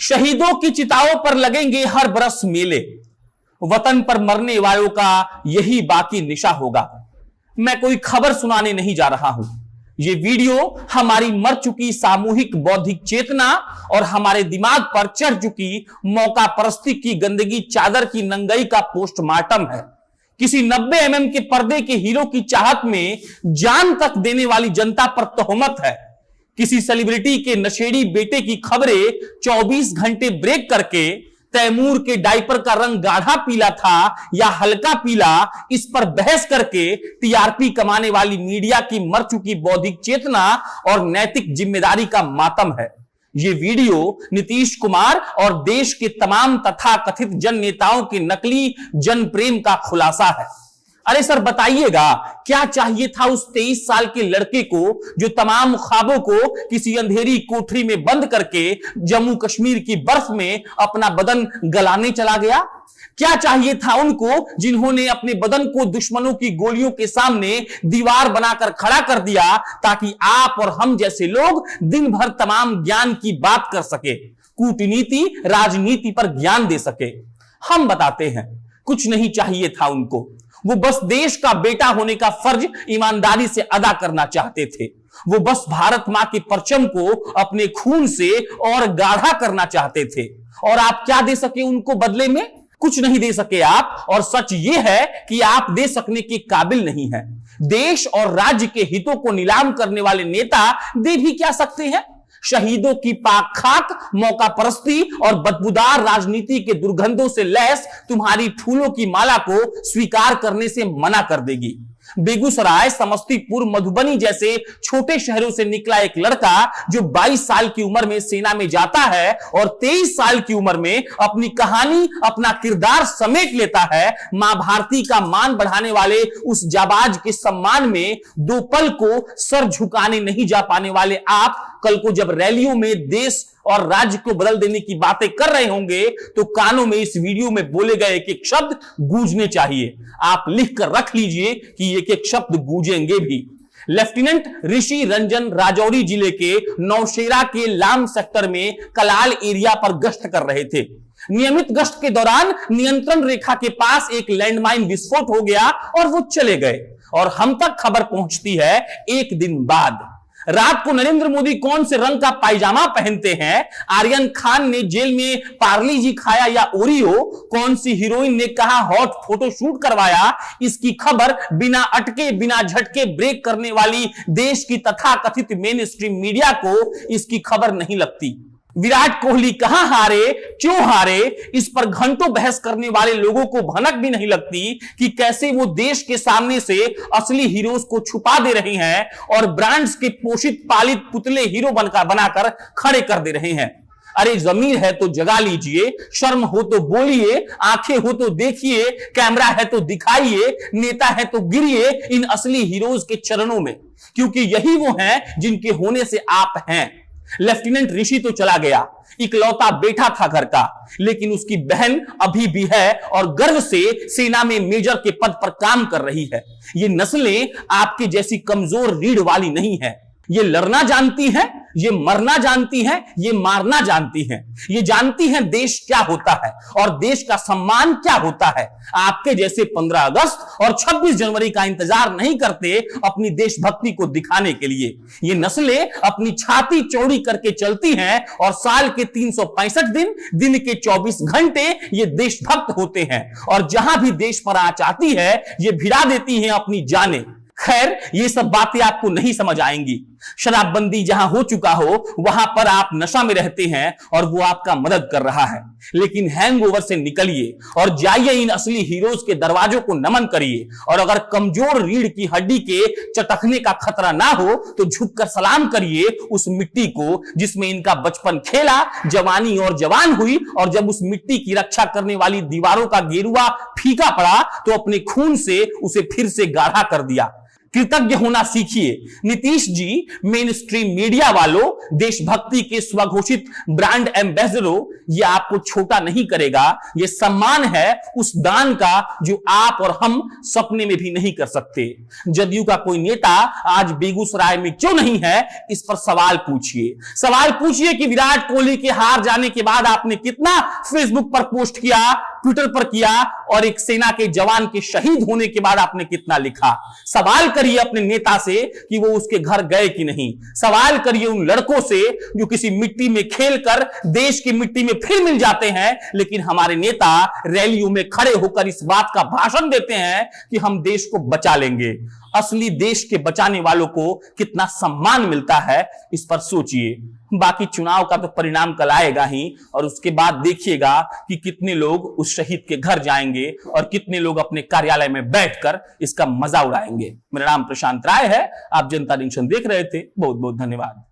शहीदों की चिताओं पर लगेंगे हर बरस मेले, वतन पर मरने वालों का यही बाकी निशा होगा। मैं कोई खबर सुनाने नहीं जा रहा हूं। यह वीडियो हमारी मर चुकी सामूहिक बौद्धिक चेतना और हमारे दिमाग पर चढ़ चुकी मौका परस्ती की गंदगी चादर की नंगाई का पोस्टमार्टम है। किसी 90 mm के पर्दे के हीरो की चाहत में जान तक देने वाली जनता पर तोहमत है। किसी सेलिब्रिटी के नशेड़ी बेटे की खबरें 24 घंटे ब्रेक करके तैमूर के डायपर का रंग गाढ़ा पीला था या हल्का पीला, इस पर बहस करके टीआरपी कमाने वाली मीडिया की मर चुकी बौद्धिक चेतना और नैतिक जिम्मेदारी का मातम है। यह वीडियो नीतीश कुमार और देश के तमाम तथाकथित जन नेताओं के नकली जन प्रेम का खुलासा है। अरे सर बताइएगा, क्या चाहिए था उस 23 साल के लड़के को जो तमाम ख्वाबों को किसी अंधेरी कोठरी में बंद करके जम्मू कश्मीर की बर्फ में अपना बदन गलाने चला गया? क्या चाहिए था उनको जिन्होंने अपने बदन को दुश्मनों की गोलियों के सामने दीवार बनाकर खड़ा कर दिया ताकि आप और हम जैसे लोग दिन भर तमाम ज्ञान की बात कर सके, कूटनीति राजनीति पर ज्ञान दे सके? हम बताते हैं, कुछ नहीं चाहिए था उनको। वो बस देश का बेटा होने का फर्ज ईमानदारी से अदा करना चाहते थे। वो बस भारत मां के परचम को अपने खून से और गाढ़ा करना चाहते थे। और आप क्या दे सके उनको बदले में? कुछ नहीं दे सके आप। और सच ये है कि आप दे सकने के काबिल नहीं है। देश और राज्य के हितों को नीलाम करने वाले नेता दे भी क्या सकते हैं? शहीदों की पाक खाक, मौका परस्ती और बदबूदार राजनीति के दुर्गंधों से लैस तुम्हारी फूलों की माला को स्वीकार करने से मना कर देगी। बेगूसराय, समस्तीपुर, मधुबनी जैसे छोटे शहरों से निकला एक लड़का जो 22 साल की उम्र में सेना में जाता है और 23 साल की उम्र में अपनी कहानी, अपना किरदार समेट लेता है। मां भारती का मान बढ़ाने वाले उस जाबाज के सम्मान में दो पल को सर झुकाने नहीं जा पाने वाले आप कल को जब रैलियों में देश और राज्य को बदल देने की बातें कर रहे होंगे तो कानों में इस वीडियो में बोले गए एक एक शब्द गूंजने चाहिए। आप लिख कर रख लीजिए कि एक एक शब्द गूंजेंगे भी। लेफ्टिनेंट ऋषि रंजन राजौरी जिले के नौशेरा के लाम सेक्टर में कलाल एरिया पर गश्त कर रहे थे। नियमित गश्त के दौरान नियंत्रण रेखा के पास एक लैंडमाइन विस्फोट हो गया और वो चले गए। और हम तक खबर पहुंचती है एक दिन बाद। रात को नरेंद्र मोदी कौन से रंग का पायजामा पहनते हैं, आर्यन खान ने जेल में पार्ली जी खाया या ओरियो, कौन सी हीरोइन ने कहा हॉट फोटो शूट करवाया, इसकी खबर बिना अटके बिना झटके ब्रेक करने वाली देश की तथाकथित मेन स्ट्रीम मीडिया को इसकी खबर नहीं लगती। विराट कोहली कहां हारे, क्यों हारे, इस पर घंटों बहस करने वाले लोगों को भनक भी नहीं लगती कि कैसे वो देश के सामने से असली हीरोज को छुपा दे रहे हैं और ब्रांड्स के पोषित पालित पुतले हीरो बनाकर खड़े कर दे रहे हैं। अरे जमीर है तो जगा लीजिए, शर्म हो तो बोलिए, आंखें हो तो देखिए, कैमरा है तो दिखाइए, नेता है तो गिरिए इन असली हीरोज के चरणों में, क्योंकि यही वो हैं जिनके होने से आप हैं। लेफ्टिनेंट ऋषि तो चला गया, इकलौता बेटा था घर का, लेकिन उसकी बहन अभी भी है और गर्व से सेना में मेजर के पद पर काम कर रही है। ये नस्लें आपके जैसी कमजोर रीढ़ वाली नहीं है। ये लड़ना जानती हैं, ये मरना जानती हैं, ये मारना जानती हैं। ये जानती हैं देश क्या होता है और देश का सम्मान क्या होता है। आपके जैसे 15 अगस्त और 26 जनवरी का इंतजार नहीं करते अपनी देशभक्ति को दिखाने के लिए। ये नस्लें अपनी छाती चौड़ी करके चलती हैं और साल के 365 दिन के 24 घंटे ये देशभक्त होते हैं और जहां भी देश पर आंच आती है ये भिड़ा देती हैं अपनी जानें। खैर, ये सब बातें आपको नहीं समझ आएंगी। शराबबंदी जहां हो चुका हो वहां पर आप नशा में रहते हैं और वो आपका मदद कर रहा है। लेकिन हैंगओवर से निकलिए और जाइए इन असली हीरोज के दरवाजों को नमन करिए। और अगर कमजोर रीढ़ की हड्डी के चटकने का खतरा ना हो तो झुककर सलाम करिए उस मिट्टी को जिसमें इनका बचपन खेला, जवानी और जवान हुई। और जब उस मिट्टी की रक्षा करने वाली दीवारों का गेरुआ फीका पड़ा तो अपने खून से उसे फिर से गाढ़ा कर दिया। कृतज्ञ होना सीखिए। Nitish ji main stream media वालों, देशभक्ति के स्वघोषित ब्रांड एम्बेसडरों, यह आपको छोटा नहीं करेगा। यह सम्मान है उस दान का जो आप और हम सपने में भी नहीं कर सकते। जदयू का कोई नेता आज बेगूसराय में क्यों नहीं है, इस पर सवाल पूछिए। सवाल पूछिए कि विराट कोहली के हार जाने के बाद आपने कितना फेसबुक पर पोस्ट किया, ट्विटर पर किया, और एक सेना के जवान के शहीद होने के बाद आपने कितना लिखा। सवाल करिए अपने नेता से कि वो उसके घर गए कि नहीं। सवाल करिए उन लड़कों से जो किसी मिट्टी में खेलकर देश की मिट्टी में फिर मिल जाते हैं, लेकिन हमारे नेता रैलियों में खड़े होकर इस बात का भाषण देते हैं कि हम देश को बचा लेंगे। असली देश के बचाने वालों को कितना सम्मान मिलता है, इस पर सोचिए। बाकी चुनाव का तो परिणाम कल आएगा ही, और उसके बाद देखिएगा कि कितने लोग उस शहीद के घर जाएंगे और कितने लोग अपने कार्यालय में बैठकर इसका मजा उड़ाएंगे। मेरा नाम प्रशांत राय है, आप जनता जंक्शन देख रहे थे। बहुत बहुत धन्यवाद।